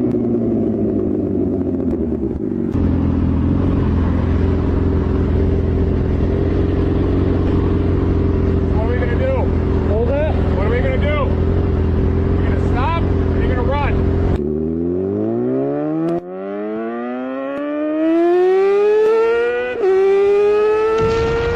What are we gonna do? Hold it. What are we gonna do? We're gonna stop, or you're gonna run?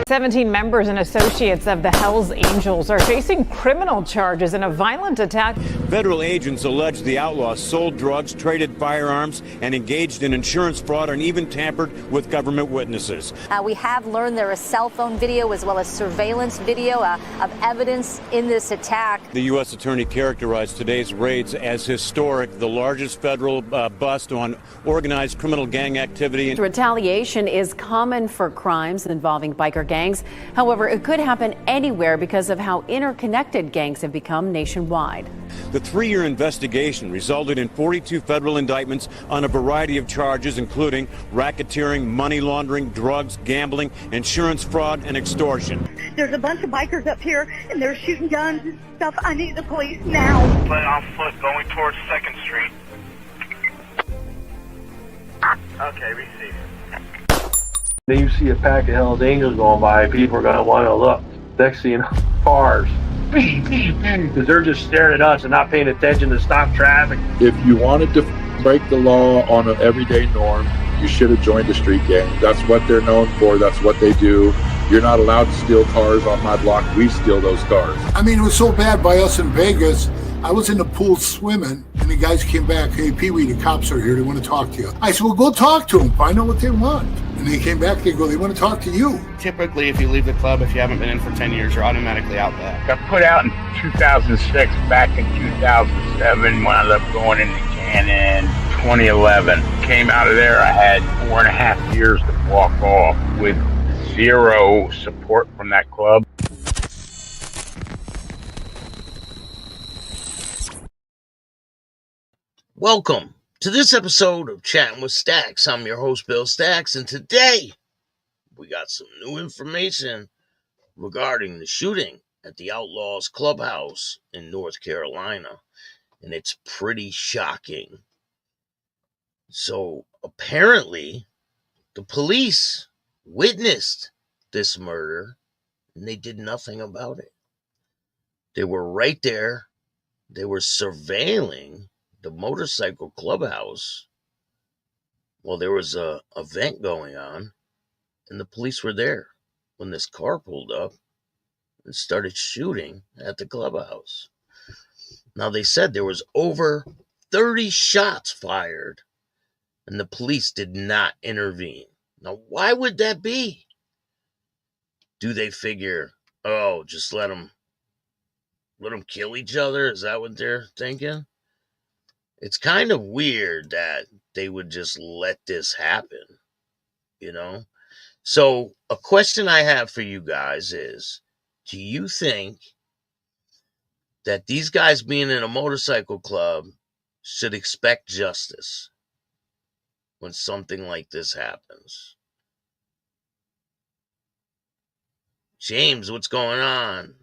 17 members and associates of the Hells Angels are facing criminal charges in a violent attack. Federal agents allege the outlaws sold drugs, traded firearms, and engaged in insurance fraud and even tampered with government witnesses. We have learned there is cell phone video as well as surveillance video of evidence in this attack. The U.S. attorney characterized today's raids as historic, the largest federal bust on organized criminal gang activity. Retaliation is common for crimes involving biker gangs. However, it could happen anywhere because of how interconnected gangs have become nationwide. The 3-year investigation resulted in 42 federal indictments on a variety of charges, including racketeering, money laundering, drugs, gambling, insurance fraud, and extortion. There's a bunch of bikers up here, and they're shooting guns and stuff. I need the police now. But on foot going towards 2nd Street. Okay, receive. Then you see a pack of Hells Angels going by, people are going to want to look. Next thing you know, cars. Because they're just staring at us and not paying attention to stop traffic. If you wanted to break the law on an everyday norm, you should have joined a street gang. That's what they're known for. That's what they do. You're not allowed to steal cars on my block. We steal those cars. I mean, it was so bad by us in Vegas. I was in the pool swimming, and the guys came back. Hey, Pee-wee, the cops are here. They want to talk to you. I said, well, go talk to them. Find out what they want. And they came back. They go, they want to talk to you. Typically, if you leave the club, if you haven't been in for 10 years, you're automatically out there. Got put out in 2006. Back in 2007, wound up going into Cannon. 2011. Came out of there. I had 4.5 years to walk off with zero support from that club. Welcome to this episode of Chatting with Stacks. I'm your host, Bill Stacks, and today we got some new information regarding the shooting at the Outlaws Clubhouse in North Carolina, and it's pretty shocking. So apparently the police witnessed this murder and they did nothing about it. They were right there. They were surveilling the motorcycle clubhouse while there was a event going on, and the police were there when this car pulled up and started shooting at the clubhouse. Now, they said there was over 30 shots fired and the police did not intervene. Now, why would that be? Do they figure, oh, just let them kill each other? Is that what they're thinking? It's kind of weird that they would just let this happen, you know? So a question I have for you guys is, do you think that these guys being in a motorcycle club should expect justice when something like this happens? James, what's going on?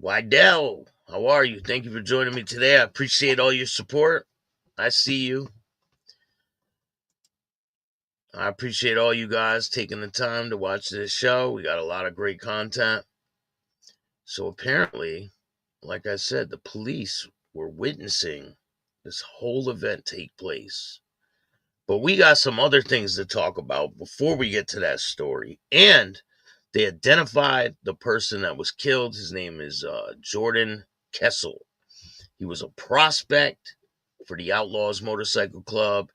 Wydell, how are you? Thank you for joining me today. I appreciate all your support. I see you. I appreciate all you guys taking the time to watch this show. We got a lot of great content. So apparently, like I said, the police were witnessing this whole event take place. But we got some other things to talk about before we get to that story. And they identified the person that was killed. His name is Jordan Kessel. He was a prospect for the Outlaws Motorcycle Club,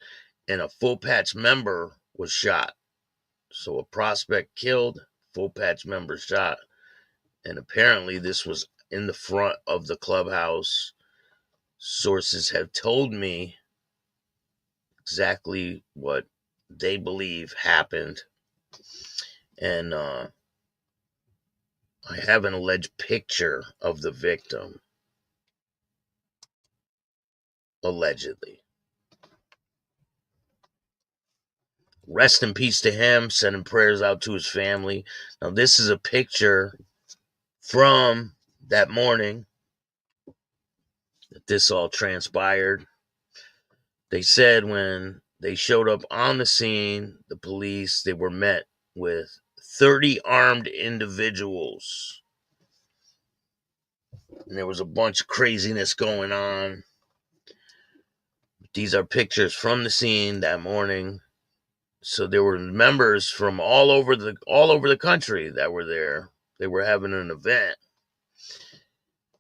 and a full patch member was shot. So a prospect killed, full patch member shot. And apparently this was in the front of the clubhouse. Sources have told me exactly what they believe happened. And I have an alleged picture of the victim. Allegedly. Rest in peace to him. Sending prayers out to his family. Now, this is a picture from that morning that this all transpired. They said when they showed up on the scene, the police, they were met with 30 armed individuals. And there was a bunch of craziness going on. These are pictures from the scene that morning. So there were members from all over the country that were there. They were having an event.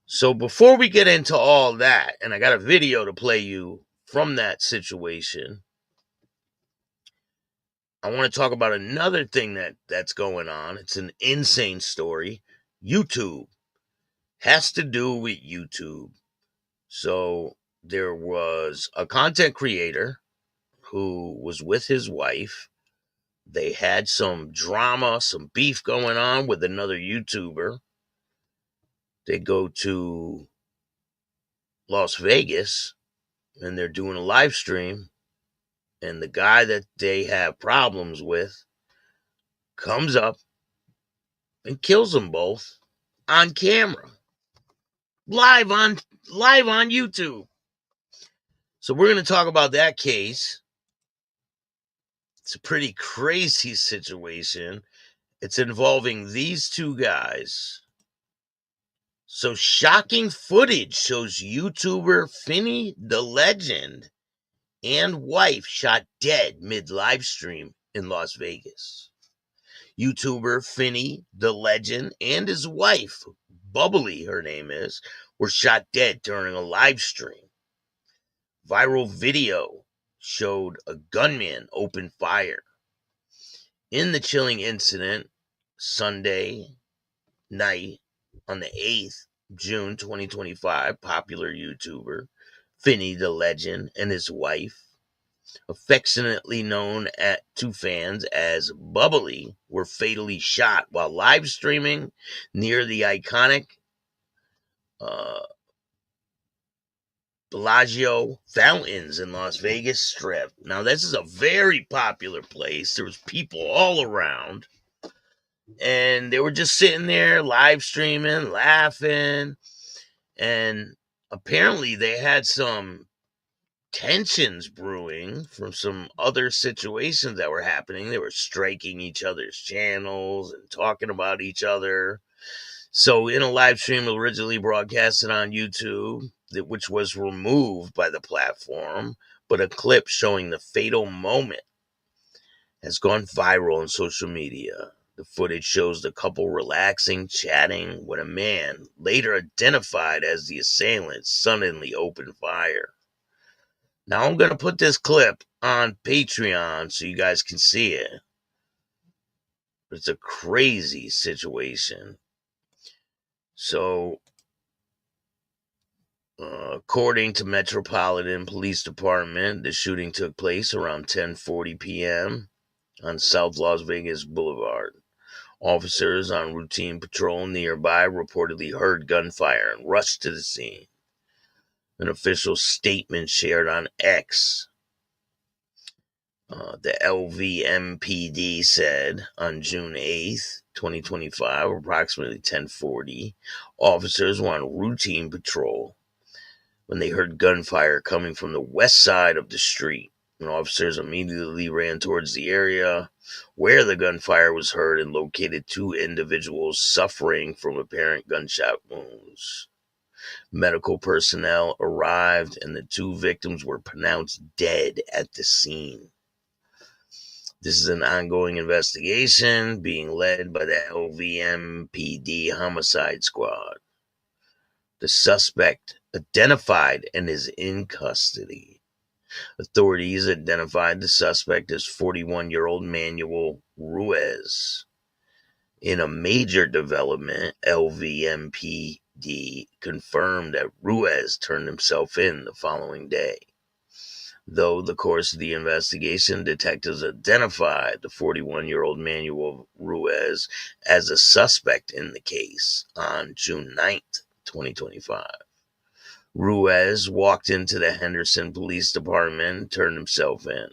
So before we get into all that, and I got a video to play you from that situation, I want to talk about another thing that's going on. It's an insane story. YouTube. Has to do with YouTube. So there was a content creator who was with his wife. They had some drama, some beef going on with another YouTuber. They go to Las Vegas and they're doing a live stream. And the guy that they have problems with comes up and kills them both on camera. Live on YouTube. So we're going to talk about that case. It's a pretty crazy situation. It's involving these two guys. So shocking footage shows YouTuber Finney the Legend and wife shot dead mid-live stream in Las Vegas. YouTuber Finney the Legend and his wife, Bubbly her name is, were shot dead during a live stream. Viral video showed a gunman open fire. In the chilling incident, Sunday night on the 8th, June 2025, popular YouTuber Finney the Legend and his wife, affectionately known to fans as Bubbly, were fatally shot while live streaming near the iconic Bellagio fountains in Las Vegas Strip. Now, this is a very popular place. There was people all around. And they were just sitting there live streaming, laughing. And apparently they had some tensions brewing from some other situations that were happening. They were striking each other's channels and talking about each other. So in a live stream originally broadcasted on YouTube, which was removed by the platform, but a clip showing the fatal moment has gone viral on social media. The footage shows the couple relaxing, chatting, when a man, later identified as the assailant, suddenly opened fire. Now I'm going to put this clip on Patreon so you guys can see it. It's a crazy situation. So, according to Metropolitan Police Department, the shooting took place around 10:40 p.m. on South Las Vegas Boulevard. Officers on routine patrol nearby reportedly heard gunfire and rushed to the scene. An official statement shared on X. The LVMPD said on June 8th, 2025, approximately 10:40, officers were on routine patrol when they heard gunfire coming from the west side of the street. And officers immediately ran towards the area where the gunfire was heard and located two individuals suffering from apparent gunshot wounds. Medical personnel arrived and the two victims were pronounced dead at the scene. This is an ongoing investigation being led by the LVMPD Homicide Squad. The suspect identified and is in custody. Authorities identified the suspect as 41-year-old Manuel Ruiz. In a major development, LVMPD confirmed that Ruiz turned himself in the following day. Though the course of the investigation, detectives identified the 41-year-old Manuel Ruiz as a suspect in the case on June 9th, 2025. Ruiz walked into the Henderson Police Department and turned himself in.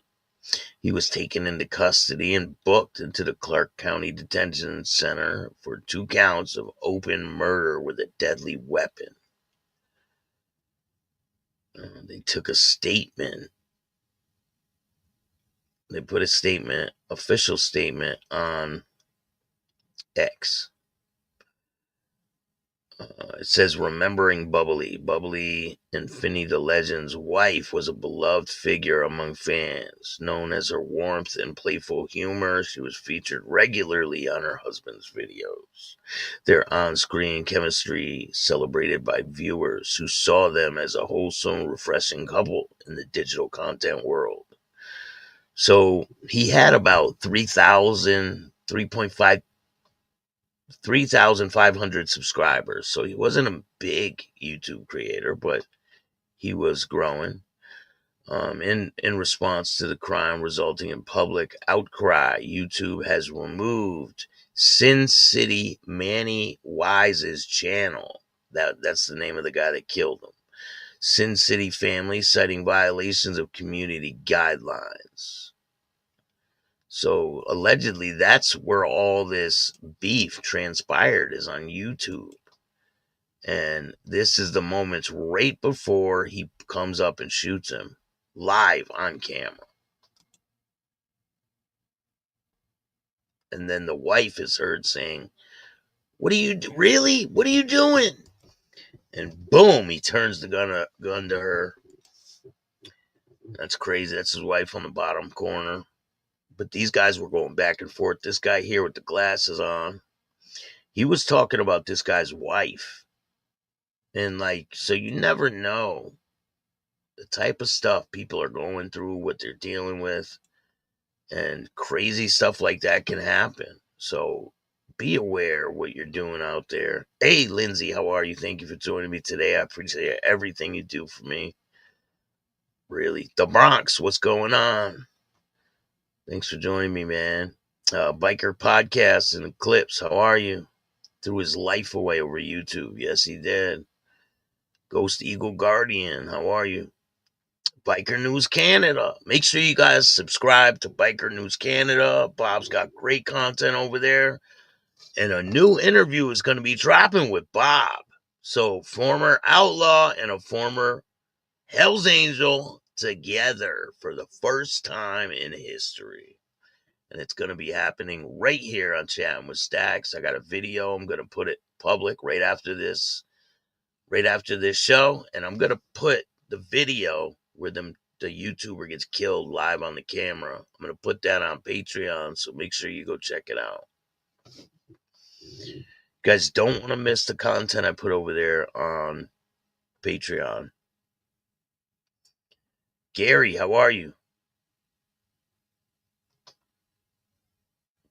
He was taken into custody and booked into the Clark County Detention Center for 2 counts of open murder with a deadly weapon. They took a statement They put a statement, official statement on X. It says, remembering Bubbly. Bubbly and Finny the Legend's wife was a beloved figure among fans. Known as her warmth and playful humor, she was featured regularly on her husband's videos. Their on-screen chemistry celebrated by viewers who saw them as a wholesome, refreshing couple in the digital content world. So he had about 3,500 subscribers. So he wasn't a big YouTube creator, but he was growing. In response to the crime resulting in public outcry, YouTube has removed Sin City Manny Wise's channel. That's the name of the guy that killed him. Sin City family, citing violations of community guidelines. So allegedly, that's where all this beef transpired, is on YouTube. And this is the moments right before he comes up and shoots him live on camera. And then the wife is heard saying, "What are you really? What are you doing?" And boom, he turns the gun to her. That's crazy. That's his wife on the bottom corner. But these guys were going back and forth. This guy here with the glasses on, he was talking about this guy's wife. And so you never know the type of stuff people are going through, what they're dealing with, and crazy stuff like that can happen. So be aware what you're doing out there. Hey, Lindsay, how are you? Thank you for joining me today. I appreciate everything you do for me. Really. The Bronx, what's going on? Thanks for joining me, man. Biker Podcast and Eclipse, how are you? Threw his life away over YouTube. Yes, he did. Ghost Eagle Guardian, how are you? Biker News Canada. Make sure you guys subscribe to Biker News Canada. Bob's got great content over there. And a new interview is going to be dropping with Bob. So, former outlaw and a former Hells Angel together for the first time in history. And it's going to be happening right here on Chatting with Stacks. I got a video. I'm going to put it public right after this show. And I'm going to put the video where the YouTuber gets killed live on the camera. I'm going to put that on Patreon. So make sure you go check it out. You guys don't want to miss the content I put over there on Patreon. Gary, how are you?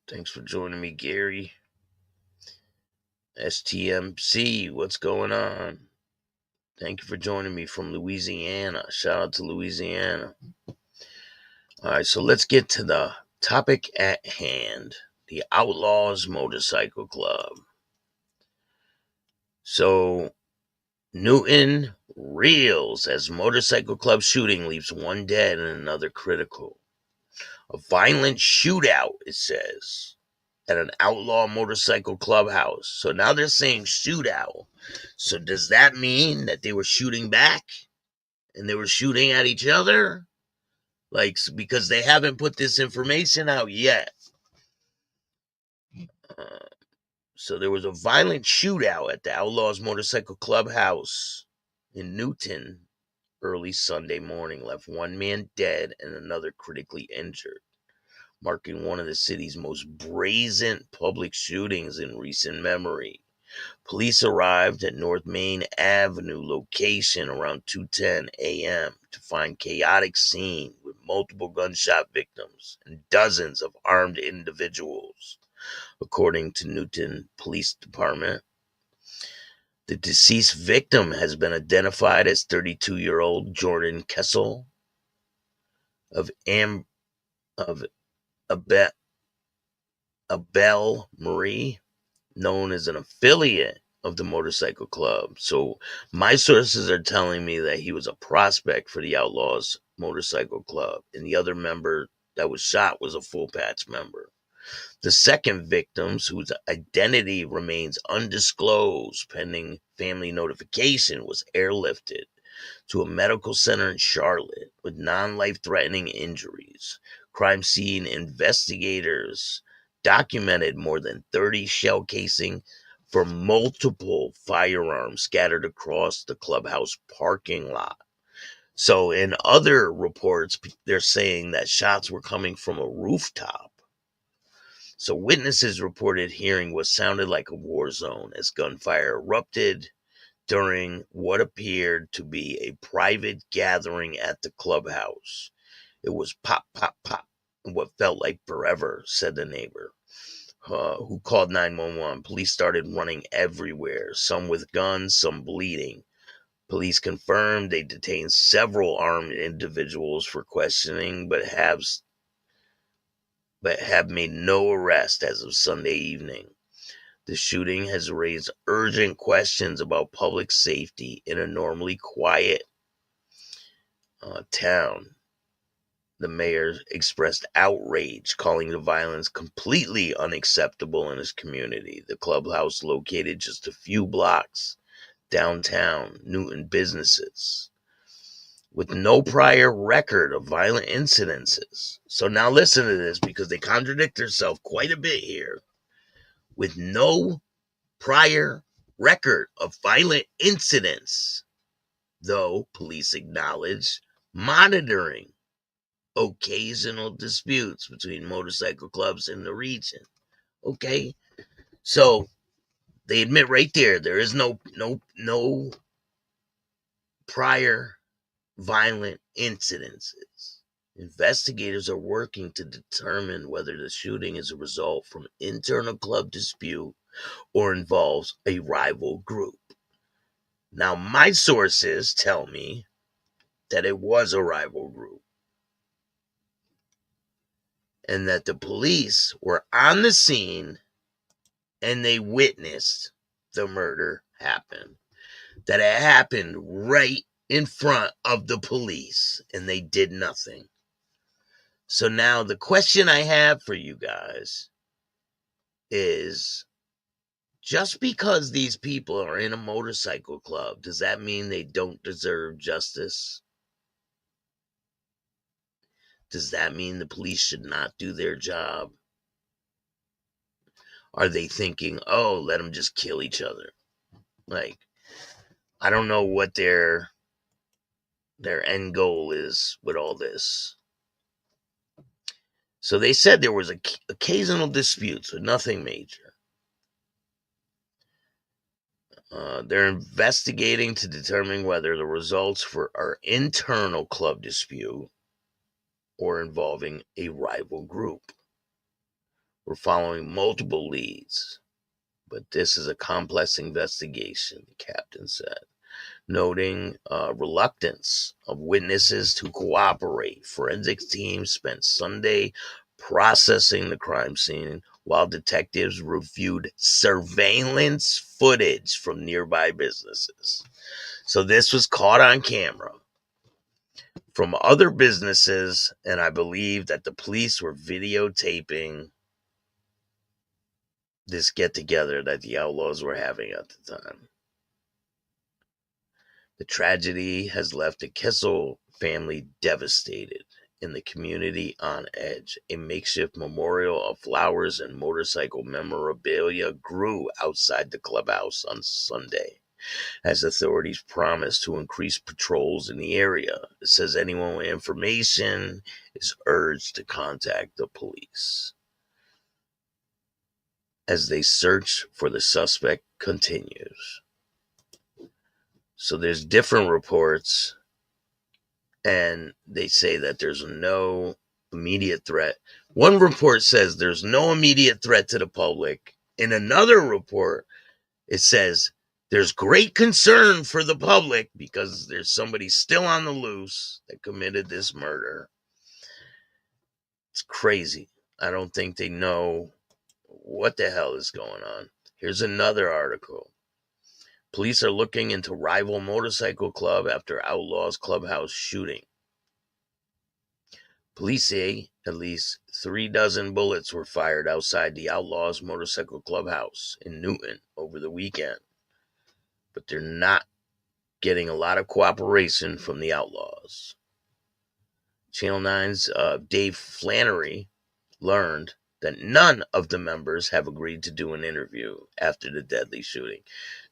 Thanks for joining me, Gary. STMC, what's going on? Thank you for joining me from Louisiana. Shout out to Louisiana. All right, so let's get to the topic at hand. The Outlaws Motorcycle Club. So, Newton reels as motorcycle club shooting leaves one dead and another critical. A violent shootout, it says, at an Outlaw Motorcycle Clubhouse. So now they're saying shootout. So does that mean that they were shooting back? And they were shooting at each other? Because they haven't put this information out yet. So there was a violent shootout at the Outlaws Motorcycle Clubhouse in Newton early Sunday morning, left one man dead and another critically injured, marking one of the city's most brazen public shootings in recent memory. Police arrived at North Main Avenue location around 2:10 a.m. to find chaotic scene with multiple gunshot victims and dozens of armed individuals, according to Newton Police Department. The deceased victim has been identified as 32-year-old Jordan Kessel of Abel Marie, known as an affiliate of the motorcycle club. So my sources are telling me that he was a prospect for the Outlaws Motorcycle Club, and the other member that was shot was a full patch member. The second victim, whose identity remains undisclosed pending family notification, was airlifted to a medical center in Charlotte with non-life-threatening injuries. Crime scene investigators documented more than 30 shell casing from multiple firearms scattered across the clubhouse parking lot. So in other reports, they're saying that shots were coming from a rooftop. So witnesses reported hearing what sounded like a war zone as gunfire erupted during what appeared to be a private gathering at the clubhouse. It was pop, pop, pop, what felt like forever, said the neighbor, who called 911. Police started running everywhere, some with guns, some bleeding. Police confirmed they detained several armed individuals for questioning, but have made no arrest as of Sunday evening. The shooting has raised urgent questions about public safety in a normally quiet town. The mayor expressed outrage, calling the violence completely unacceptable in his community. The clubhouse, located just a few blocks downtown Newton businesses, with no prior record of violent incidences. So now listen to this, because they contradict themselves quite a bit here. With no prior record of violent incidents, though police acknowledge monitoring occasional disputes between motorcycle clubs in the region. Okay, so they admit right there is no prior violent incidences. Investigators are working to determine whether the shooting is a result from internal club dispute or involves a rival group. Now, my sources tell me that it was a rival group, and that the police were on the scene and they witnessed the murder happen. That it happened right in front of the police and they did nothing. So now the question I have for you guys is, just because these people are in a motorcycle club, does that mean they don't deserve justice? Does that mean the police should not do their job? Are they thinking, oh, let them just kill each other? Like, I don't know what their end goal is with all this. So they said there was occasional disputes, but nothing major. They're investigating to determine whether the results for our internal club dispute or involving a rival group. We're following multiple leads, but this is a complex investigation, the captain said, noting reluctance of witnesses to cooperate. Forensics teams spent Sunday processing the crime scene while detectives reviewed surveillance footage from nearby businesses. So this was caught on camera from other businesses, and I believe that the police were videotaping this get-together that the Outlaws were having at the time. The tragedy has left the Kissel family devastated and the community on edge. A makeshift memorial of flowers and motorcycle memorabilia grew outside the clubhouse on Sunday, as authorities promised to increase patrols in the area. It says anyone with information is urged to contact the police as they search for the suspect continues. So there's different reports, and they say that there's no immediate threat. One report says there's no immediate threat to the public. In another report, it says there's great concern for the public because there's somebody still on the loose that committed this murder. It's crazy. I don't think they know what the hell is going on. Here's another article. Police are looking into rival motorcycle club after Outlaws Clubhouse shooting. Police say at least 36 bullets were fired outside the Outlaws Motorcycle Clubhouse in Newton over the weekend. But they're not getting a lot of cooperation from the Outlaws. Channel 9's Dave Faherty learned that none of the members have agreed to do an interview after the deadly shooting.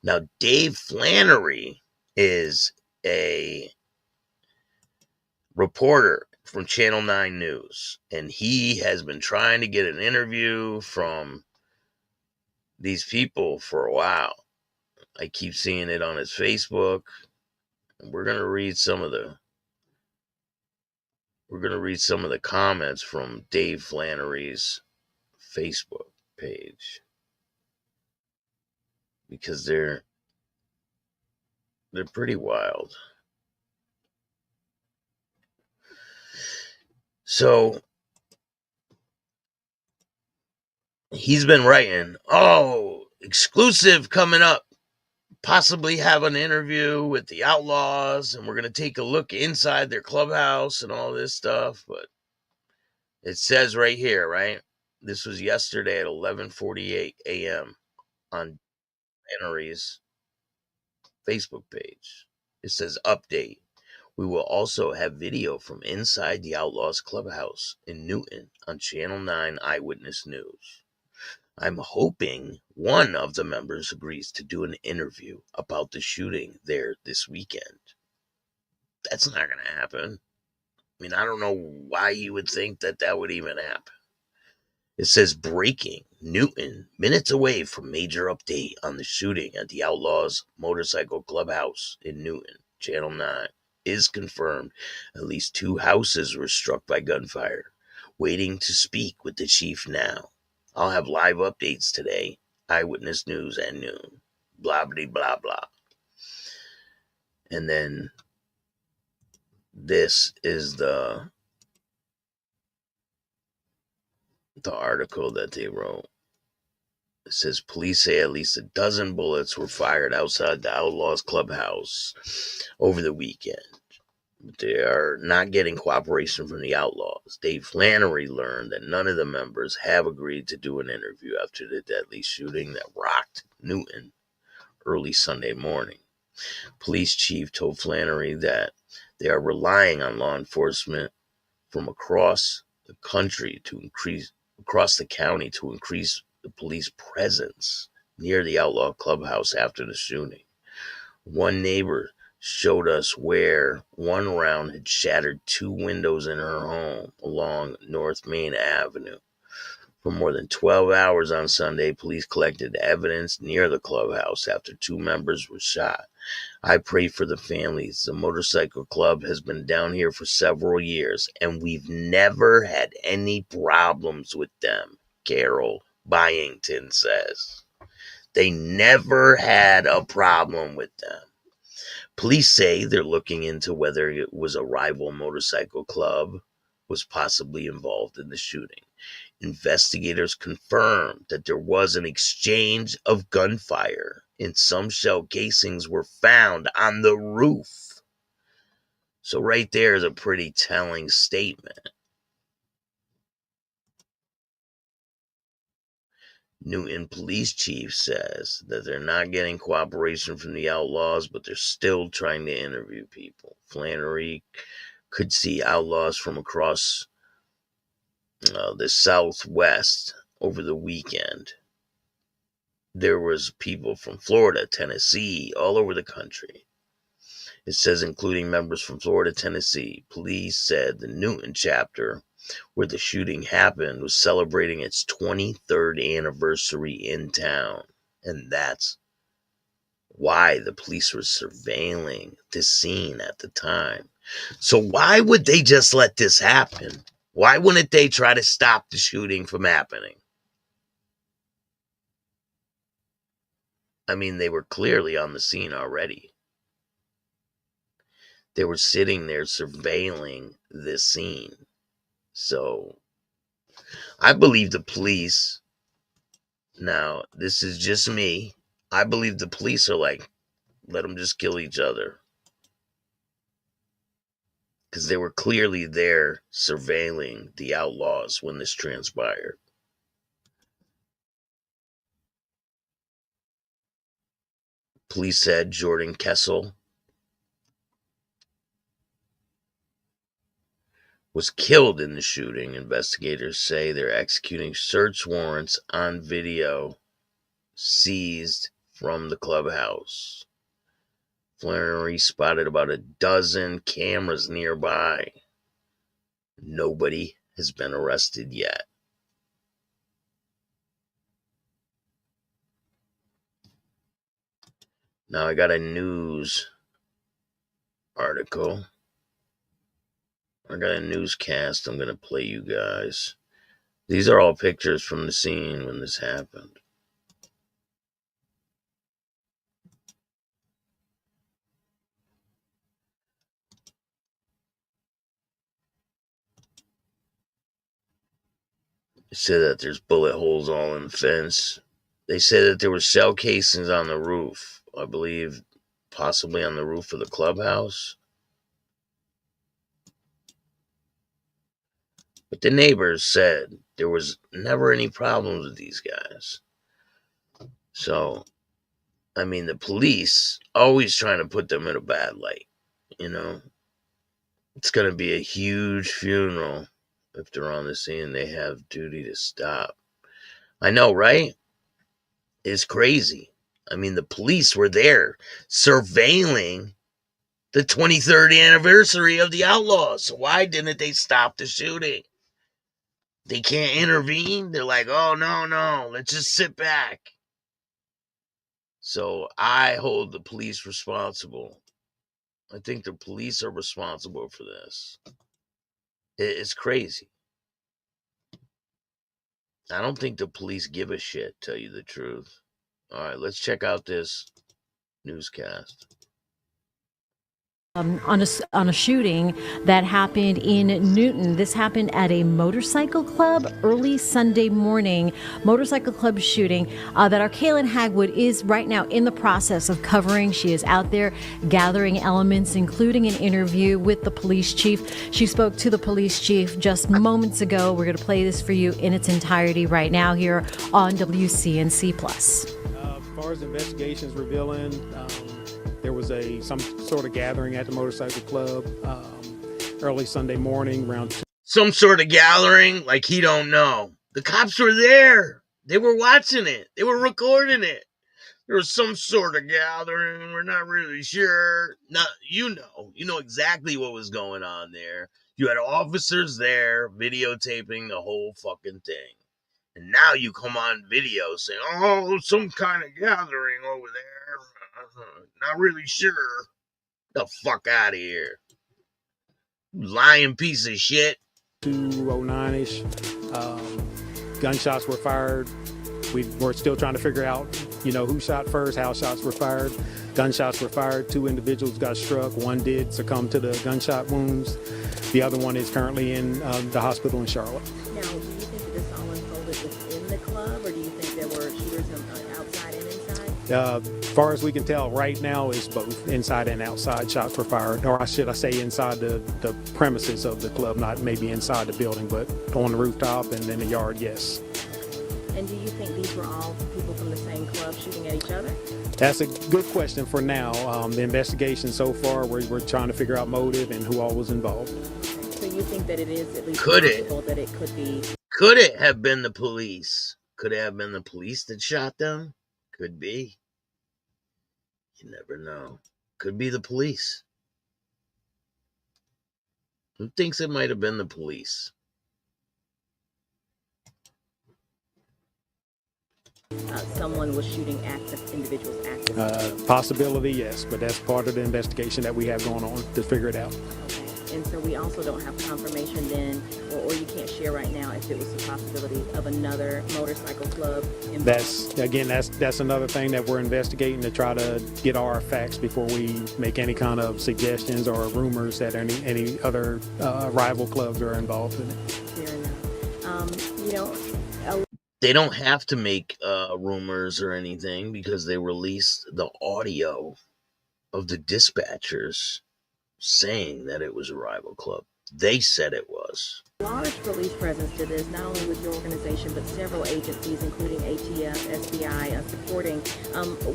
Now, Dave Faherty is a reporter from Channel 9 News, and he has been trying to get an interview from these people for a while. I keep seeing it on his Facebook. And we're going to read some of the comments from Dave Faherty's Facebook page, because they're pretty wild. So he's been writing, exclusive coming up, possibly have an interview with the Outlaws, and we're going to take a look inside their clubhouse and all this stuff. But it says right here, right? This was yesterday at 11:48 a.m. on Faherty's Facebook page. It says, update. We will also have video from inside the Outlaws Clubhouse in Newton on Channel 9 Eyewitness News. I'm hoping one of the members agrees to do an interview about the shooting there this weekend. That's not going to happen. I mean, I don't know why you would think that would even happen. It says, breaking, Newton, minutes away from major update on the shooting at the Outlaws Motorcycle Clubhouse in Newton. Channel 9 is confirmed. At least 2 houses were struck by gunfire. Waiting to speak with the chief now. I'll have live updates today. Eyewitness News at noon. Blah, blah, blah, blah. And then this is the article that they wrote. It says, police say at least 12 bullets were fired outside the Outlaws Clubhouse over the weekend. But they are not getting cooperation from the Outlaws. Dave Faherty learned that none of the members have agreed to do an interview after the deadly shooting that rocked Newton early Sunday morning. Police chief told Faherty that they are relying on law enforcement from across the county to increase the police presence near the Outlaw Clubhouse after the shooting. One neighbor showed us where one round had shattered 2 windows in her home along North Main Avenue. For more than 12 hours on Sunday, police collected evidence near the clubhouse after 2 members were shot. I pray for the families. The motorcycle club has been down here for several years, and we've never had any problems with them, Carol Byington says. They never had a problem with them. Police say they're looking into whether it was a rival motorcycle club was possibly involved in the shooting. Investigators confirmed that there was an exchange of gunfire and some shell casings were found on the roof. So right there is a pretty telling statement. Newton police chief says that they're not getting cooperation from the Outlaws, but they're still trying to interview people. Faherty could see Outlaws from across the Southwest over the weekend. There was people from Florida, Tennessee, all over the country. It says including members from Florida, Tennessee. Police said the Newton chapter where the shooting happened was celebrating its 23rd anniversary in town. And that's why the police were surveilling this scene at the time. So why would they just let this happen? Why wouldn't they try to stop the shooting from happening? I mean, they were clearly on the scene already. They were sitting there surveilling this scene. So I believe the police, now this is just me, I believe the police are like, let them just kill each other. Because they were clearly there surveilling the Outlaws when this transpired. Police said Jordan Kessel was killed in the shooting. Investigators say they're executing search warrants on video seized from the clubhouse. Flannery spotted about a dozen cameras nearby. Nobody has been arrested yet. Now I got a news article. I got a newscast I'm going to play you guys. These are all pictures from the scene when this happened. They said that there's bullet holes all in the fence. They said that there were shell casings on the roof. I believe possibly on the roof of the clubhouse. But the neighbors said there was never any problems with these guys. So, I mean, the police always trying to put them in a bad light, you know. It's going to be a huge funeral if they're on the scene. They have duty to stop. I know, right? It's crazy. I mean, the police were there surveilling the 23rd anniversary of the Outlaws. So why didn't they stop the shooting? They can't intervene. They're like, oh, no, let's just sit back. So I hold the police responsible. I think the police are responsible for this. It's crazy. I don't think the police give a shit, tell you the truth. All right, let's check out this newscast. On a shooting that happened in Newton. This happened at a motorcycle club early Sunday morning. Motorcycle club shooting that our Kaylin Hagwood is right now in the process of covering. She is out there gathering elements, including an interview with the police chief. She spoke to the police chief just moments ago. We're going to play this for you in its entirety right now here on WCNC+. As far as investigations revealing, there was some sort of gathering at the motorcycle club early Sunday morning around 2. Some sort of gathering? Like he don't know. The cops were there. They were watching it. They were recording it. There was some sort of gathering. We're not really sure. You know exactly what was going on there. You had officers there videotaping the whole fucking thing. And now you come on video saying, oh, some kind of gathering over there. Not really sure. The fuck out of here. Lying piece of shit. 2:09-ish. Gunshots were fired. We're still trying to figure out, who shot first, how shots were fired. Gunshots were fired. 2 individuals got struck. One did succumb to the gunshot wounds. The other one is currently in the hospital in Charlotte. Now, do you think that this all unfolded within the club, or do you think there were shooters outside and inside? As far as we can tell, right now is both inside and outside shots were fired, or should I say inside the premises of the club, not maybe inside the building, but on the rooftop and in the yard, yes. And do you think these were all people from the same club shooting at each other? That's a good question for now. The investigation so far, we're trying to figure out motive and who all was involved. So you think that it is at least possible that it could be... Could it have been the police? Could it have been the police that shot them? Could be. You never know. Could be the police. Who thinks it might have been the police? Someone was shooting individuals active. Possibility, yes, but that's part of the investigation that we have going on to figure it out. Okay. And so we also don't have confirmation then, or you can't share right now if it was a possibility of another motorcycle club involved. That's another thing that we're investigating to try to get our facts before we make any kind of suggestions or rumors that any other rival clubs are involved in it. Fair enough. They don't have to make rumors or anything because they released the audio of the dispatchers saying that it was a rival club. They said it was. Large police presence to this, not only with your organization, but several agencies, including ATF, SBI, supporting.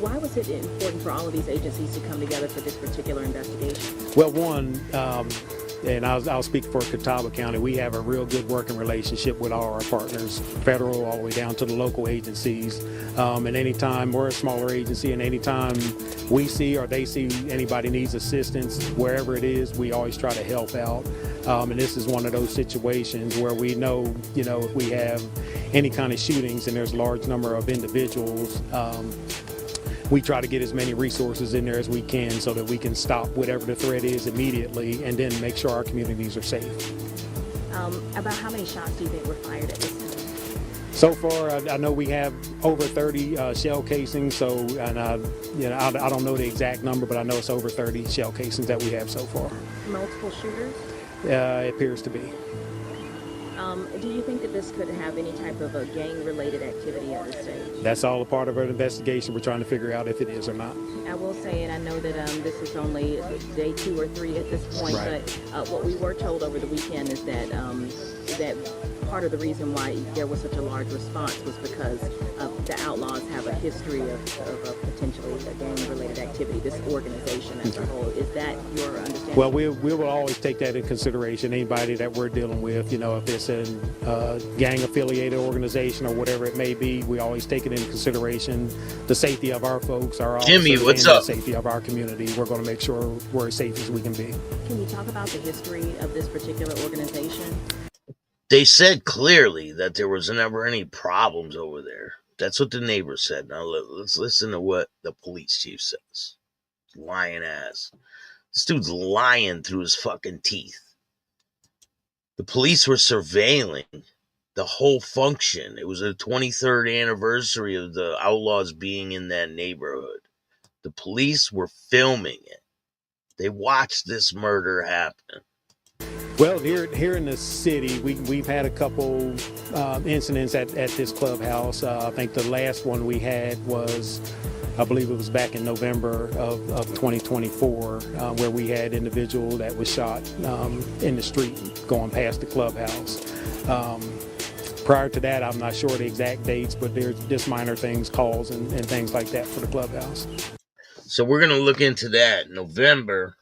Why was it important for all of these agencies to come together for this particular investigation? Well, one, and I'll speak for Catawba County. We have a real good working relationship with all our partners, federal all the way down to the local agencies. And anytime we're a smaller agency, and anytime we see or they see anybody needs assistance, wherever it is, we always try to help out. And this is one of those situations where we know, if we have any kind of shootings and there's a large number of individuals, we try to get as many resources in there as we can so that we can stop whatever the threat is immediately and then make sure our communities are safe. About how many shots do you think were fired at this time? So far, I know we have over 30 shell casings. So, and I don't know the exact number, but I know it's over 30 shell casings that we have so far. Multiple shooters? It appears to be. Do you think that this could have any type of a gang-related activity at this stage? That's all a part of our investigation. We're trying to figure out if it is or not. I will say, and I know that this is only day 2 or 3 at this point, right. But what we were told over the weekend is that that part of the reason why there was such a large response was because the Outlaws have a history of potentially a gang-related activity, this organization as a whole. Is that your understanding? Well, we will always take that in consideration. Anybody that we're dealing with, if it's a gang-affiliated organization or whatever it may be, we always take it into consideration. The safety of our folks, our officers, Jimmy, what's and up? the safety of our community. We're going to make sure we're as safe as we can be. Can you talk about the history of this particular organization? They said clearly that there was never any problems over there. That's what the neighbors said. Now let's listen to what the police chief says. Lying ass. This dude's lying through his fucking teeth. The police were surveilling the whole function. It was the 23rd anniversary of the Outlaws being in that neighborhood. The police were filming it. They watched this murder happen. Well, here in the city, we've had a couple incidents at this clubhouse. I think the last one we had was, I believe it was back in November of 2024, where we had an individual that was shot in the street going past the clubhouse. Prior to that, I'm not sure the exact dates, but there's just minor things, calls and things like that for the clubhouse. So we're going to look into that. November.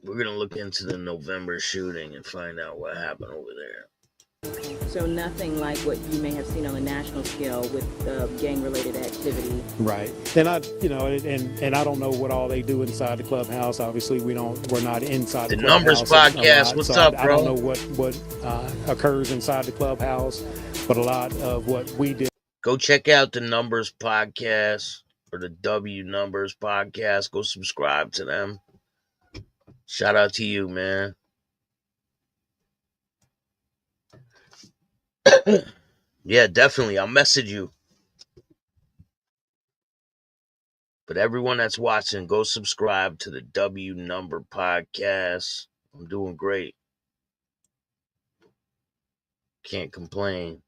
We're going to look into the November shooting and find out what happened over there. Okay. So nothing like what you may have seen on a national scale with gang-related activity. Right. And I don't know what all they do inside the clubhouse. Obviously, we're not inside the Numbers Podcast. What's up, bro? I don't know what occurs inside the clubhouse, but a lot of what we do. Go check out the Numbers Podcast or the W Numbers Podcast. Go subscribe to them. Shout out to you, man. Yeah, definitely. I'll message you. But everyone that's watching, go subscribe to the W Number Podcast. I'm doing great. Can't complain.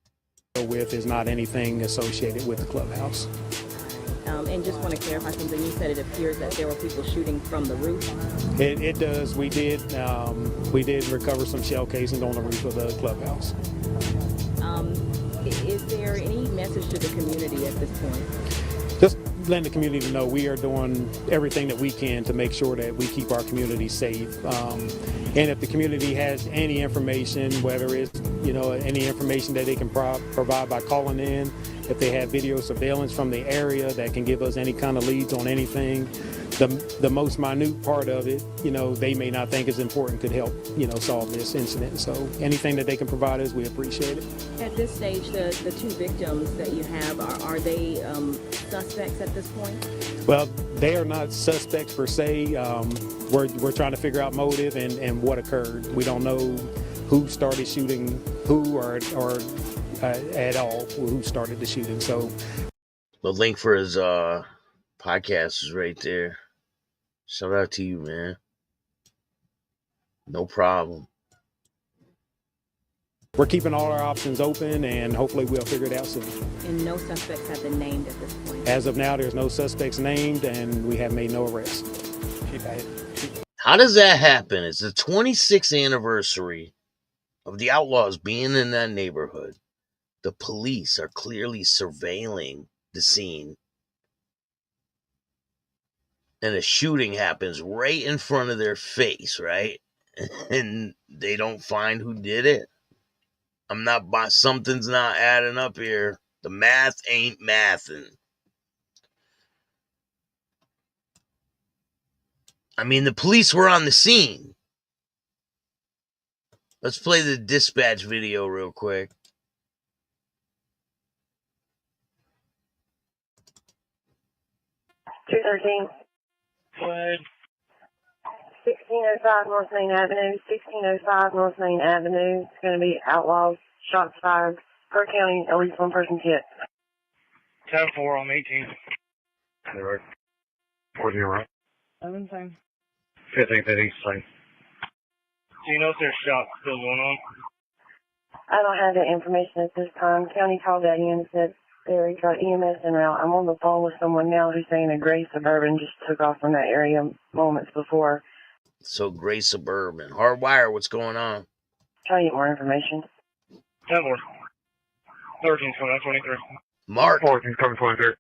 With is not anything associated with the clubhouse. And just want to clarify something. You said it appears that there were people shooting from the roof. It does. We did recover some shell casings on the roof of the clubhouse. Is there any message to the community at this point? Just letting the community know we are doing everything that we can to make sure that we keep our community safe. And if the community has any information, whether it's any information that they can provide by calling in, if they have video surveillance from the area that can give us any kind of leads on anything, the most minute part of it, they may not think is important, could help, solve this incident. So anything that they can provide us, we appreciate it. At this stage, the 2 victims that you have, are they suspects at this point? Well, they are not suspects per se. We're trying to figure out motive and what occurred. We don't know who started shooting who or at all who started the shooting. So the link for his podcast is right there. Shout out to you, man. No problem. We're keeping all our options open, and hopefully we'll figure it out soon. And no suspects have been named at this point? As of now, there's no suspects named, and we have made no arrests. How does that happen? It's the 26th anniversary of the Outlaws being in that neighborhood. The police are clearly surveilling the scene. And a shooting happens right in front of their face, right? And they don't find who did it. Something's not adding up here. The math ain't mathing. I mean, the police were on the scene. Let's play the dispatch video real quick. Go ahead. 1605 North Main Avenue, 1605 North Main Avenue. It's going to be Outlaws, shots fired. Per county, at least one person hit. 10-4 on 18. Zero. 4-0. 11 15th at East Side. Do you know if there's shots still going on? I don't have that information at this time. County called that in and said they got EMS en route. I'm on the phone with someone now who's saying a gray Suburban just took off from that area moments before. So gray Suburban. Hardwire, what's going on? Trying to get more information. 10-4. 13 23. Mark. 14 coming 23.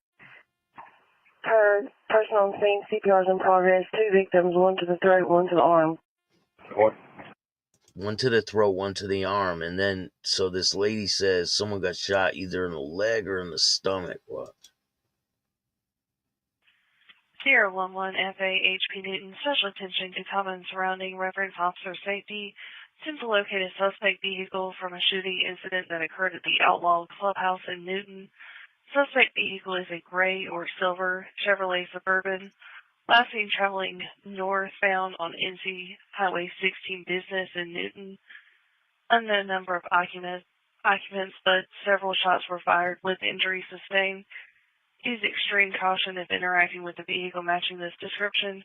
Per person on scene, CPR's in progress. 2 victims, one to the throat, one to the arm. What? One to the throat, one to the arm. And then, so this lady says someone got shot either in the leg or in the stomach. What? Sierra 11 FA HP Newton, special attention to comments surrounding reference officer safety. Attempt to locate a suspect vehicle from a shooting incident that occurred at the Outlaws Clubhouse in Newton. Suspect vehicle is a gray or silver Chevrolet Suburban. Last seen traveling northbound on NC Highway 16 Business in Newton. Unknown number of occupants, but several shots were fired with injuries sustained. Use extreme caution if interacting with a vehicle matching this description.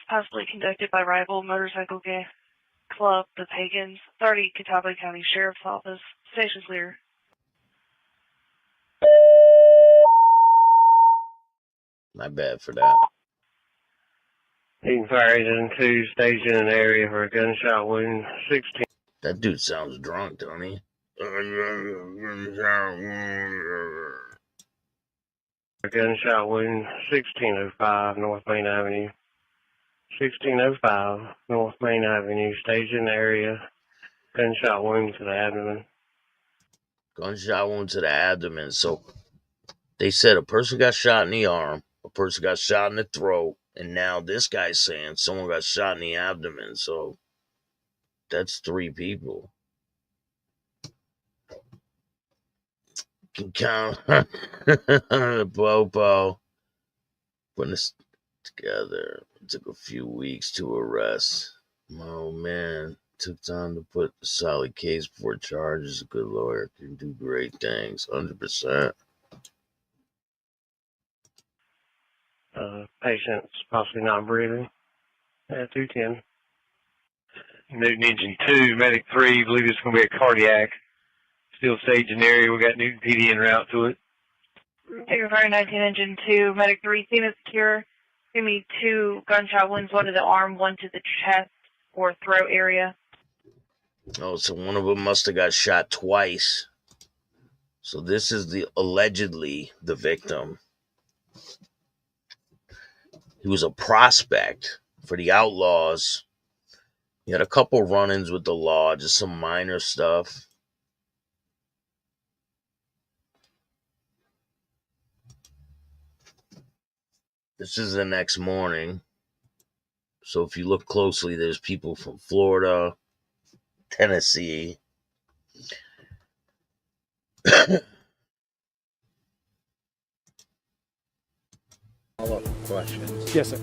Possibly conducted by rival motorcycle club, the Pagans. 30 Catawba County Sheriff's Office. Station clear. My bad for that. Eaton Fire Agent 2 staged in an area for a gunshot wound. 16. That dude sounds drunk, don't he? A gunshot wound. 1605 North Main Avenue. 1605 North Main Avenue. Staged in the area. Gunshot wound to the abdomen. Gunshot wound to the abdomen. So they said a person got shot in the arm, a person got shot in the throat, and now this guy's saying someone got shot in the abdomen. So that's 3 people. You can count the Popo. Putting this together. It took a few weeks to arrest. Oh man. Took time to put a solid case before charges. A good lawyer can do great things. 100%. Patient's possibly not breathing. 210. Newton Engine 2, Medic 3, believe it's going to be a cardiac. Still staging area. We got Newton PD en route to it. Figure 19 Engine 2, Medic 3, scene is secure. Give me 2 gunshot wounds, one to the arm, one to the chest or throat area. Oh, so one of them must have got shot twice. So this is allegedly the victim. He was a prospect for the Outlaws. He had a couple run-ins with the law, just some minor stuff. This is the next morning. So if you look closely, there's people from Florida, Tennessee. Follow-up questions. Yes, sir.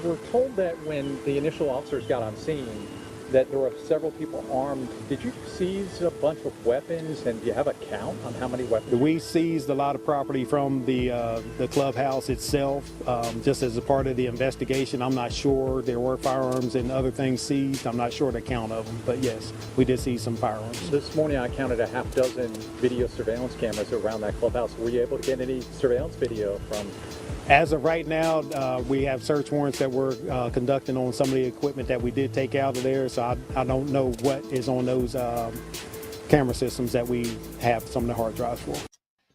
We're told that when the initial officers got on scene, that there were several people armed. Did you seize a bunch of weapons, and do you have a count on how many weapons? We seized a lot of property from the clubhouse itself, just as a part of the investigation. I'm not sure. There were firearms and other things seized. I'm not sure the count of them, but yes, we did seize some firearms. This morning I counted a half dozen video surveillance cameras around that clubhouse. Were you able to get any surveillance video from? As of right now, we have search warrants that we're conducting on some of the equipment that we did take out of there. So I don't know what is on those camera systems that we have some of the hard drives for.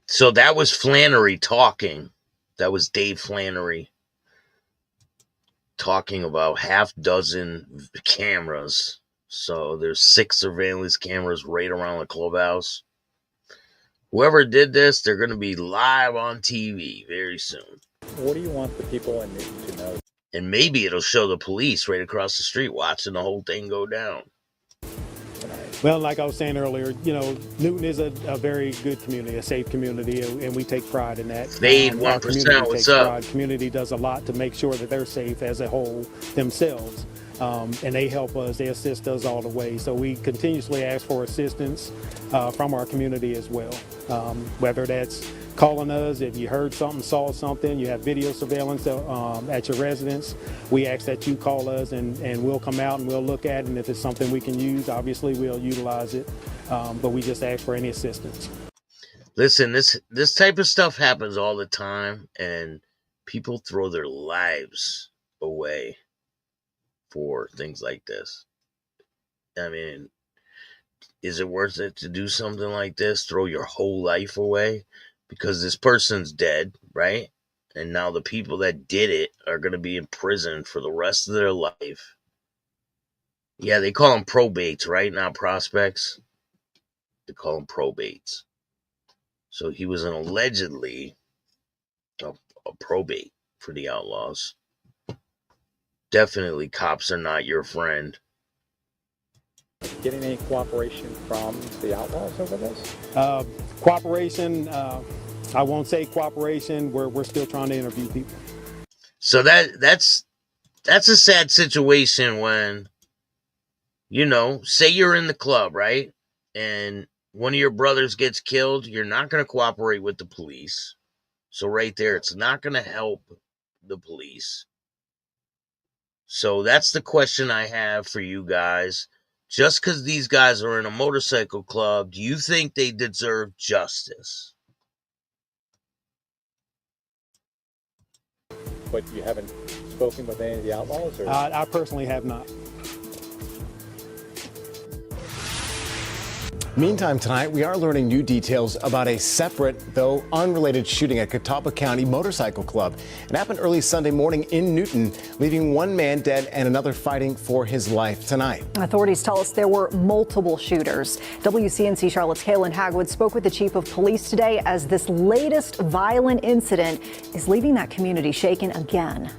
So that was Flannery talking. That was Dave Faherty talking about half dozen cameras. So there's 6 surveillance cameras right around the clubhouse. Whoever did this, they're going to be live on TV very soon. What do you want the people in Newton to know? And maybe it'll show the police right across the street watching the whole thing go down. Well, like I was saying earlier, Newton is a very good community, a safe community, and we take pride in that. Fade Our 1%, community what's takes up? pride. Community does a lot to make sure that they're safe as a whole themselves. And they help us, they assist us all the way. So we continuously ask for assistance from our community as well. Whether that's calling us, if you heard something, saw something, you have video surveillance at your residence, we ask that you call us and we'll come out and we'll look at it. And if it's something we can use, obviously we'll utilize it. But we just ask for any assistance. Listen, this type of stuff happens all the time, and people throw their lives away for things like this. I mean, is it worth it to do something like this? Throw your whole life away? Because this person's dead, right? And now the people that did it are going to be in prison for the rest of their life. Yeah, they call them probates, right? Not prospects. They call them probates. So he was allegedly a probate for the Outlaws. Definitely, cops are not your friend. Getting any cooperation from the Outlaws over this? Cooperation, I won't say cooperation. We're still trying to interview people. So that's a sad situation when, say you're in the club, right? And one of your brothers gets killed, you're not going to cooperate with the police. So right there, it's not going to help the police. So that's the question I have for you guys. Just because these guys are in a motorcycle club, do you think they deserve justice? But you haven't spoken with any of the Outlaws? Or? I personally have not. Meantime, tonight, we are learning new details about a separate, though unrelated shooting at Catawba County Motorcycle Club. It happened early Sunday morning in Newton, leaving one man dead and another fighting for his life tonight. Authorities tell us there were multiple shooters. WCNC Charlotte's Kaylin Hagwood spoke with the chief of police today as this latest violent incident is leaving that community shaken again.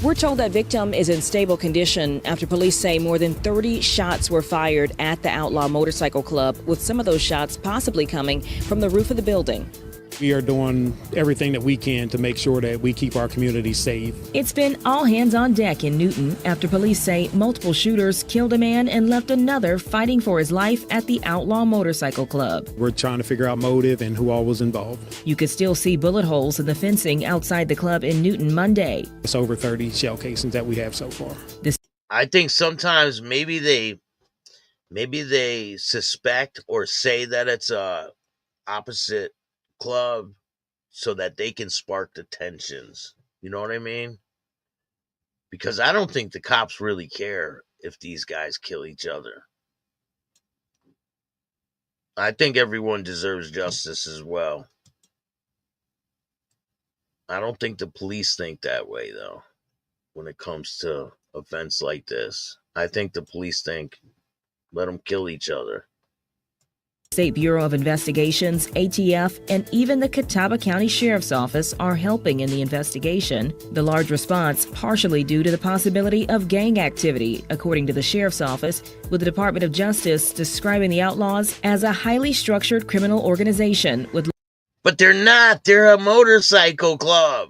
We're told that victim is in stable condition after police say more than 30 shots were fired at the Outlaw Motorcycle Club, with some of those shots possibly coming from the roof of the building. We are doing everything that we can to make sure that we keep our community safe. It's been all hands on deck in Newton after police say multiple shooters killed a man and left another fighting for his life at the Outlaw Motorcycle Club. We're trying to figure out motive and who all was involved. You could still see bullet holes in the fencing outside the club in Newton Monday. It's over 30 shell casings that we have so far. I think sometimes maybe they suspect or say that it's a opposite club so that they can spark the tensions. You know what I mean? Because I don't think the cops really care if these guys kill each other. I think everyone deserves justice as well. I don't think the police think that way, though, when it comes to events like this. I think the police think, let them kill each other. State Bureau of Investigations, ATF, and even the Catawba County Sheriff's Office are helping in the investigation. The large response partially due to the possibility of gang activity, according to the Sheriff's Office, with the Department of Justice describing the Outlaws as a highly structured criminal organization with But they're not. They're a motorcycle club.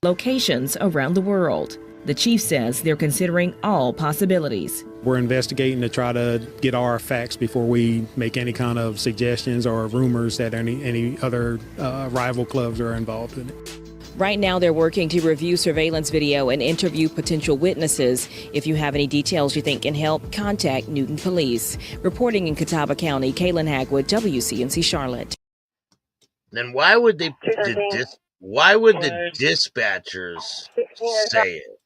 Locations around the world. The chief says they're considering all possibilities. We're investigating to try to get our facts before we make any kind of suggestions or rumors that any other rival clubs are involved in it. Right now, they're working to review surveillance video and interview potential witnesses. If you have any details you think can help, contact Newton Police. Reporting in Catawba County, Kaylin Hagwood, WCNC Charlotte. Then why would the dispatchers say it?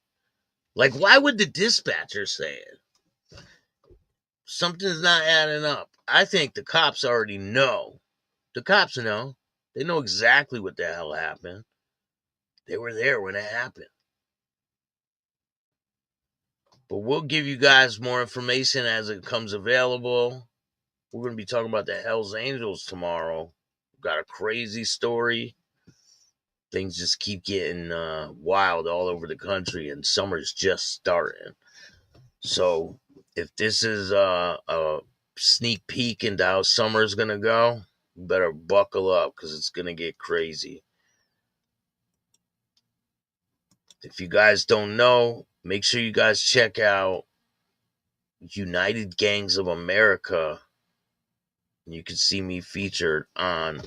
Like, why would the dispatchers say it? Something's not adding up. I think the cops already know. The cops know. They know exactly what the hell happened. They were there when it happened. But we'll give you guys more information as it comes available. We're going to be talking about the Hells Angels tomorrow. We've got a crazy story. Things just keep getting wild all over the country, and summer's just starting. So if this is a sneak peek into how summer's going to go, you better buckle up because it's going to get crazy. If you guys don't know, make sure you guys check out United Gangs of America. You can see me featured on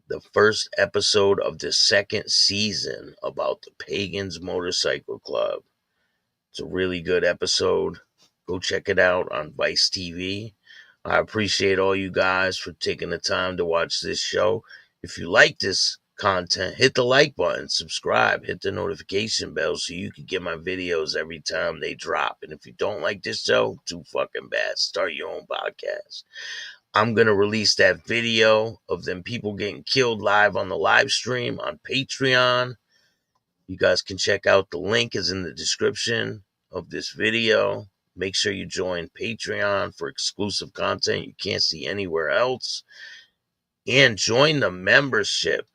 the first episode of the second season about the Pagans Motorcycle Club. It's a really good episode. Go check it out on Vice TV. I appreciate all you guys for taking the time to watch this show. If you like this content, hit the like button, subscribe, hit the notification bell so you can get my videos every time they drop. And if you don't like this show, too fucking bad. Start your own podcast. I'm going to release that video of them people getting killed live on the live stream on Patreon. You guys can check out the link is in the description of this video. Make sure you join Patreon for exclusive content you can't see anywhere else. And join the membership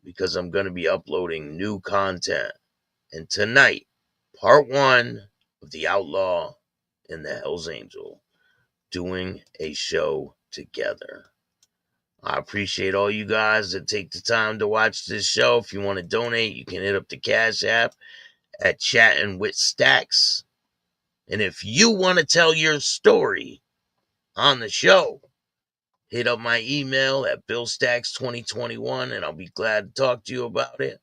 because I'm going to be uploading new content. And tonight, part 1 of the Outlaw and the Hells Angel doing a show together. I appreciate all you guys that take the time to watch this show. If you want to donate, you can hit up the Cash App at Chatting with Stacks. And if you want to tell your story on the show, hit up my email at billstacks2021 and I'll be glad to talk to you about it.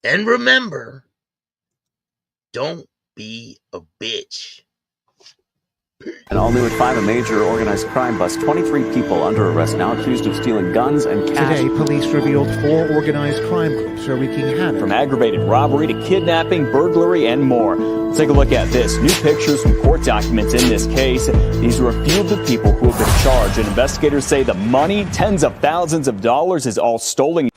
And remember, don't be a bitch. And all new at 5, a major organized crime bust. 23 people under arrest now accused of stealing guns and cash. Today, police revealed 4 organized crime groups are wreaking havoc. From aggravated robbery to kidnapping, burglary, and more. Let's take a look at this. New pictures from court documents in this case. These are a few of the people who have been charged. And investigators say the money, tens of thousands of dollars, is all stolen.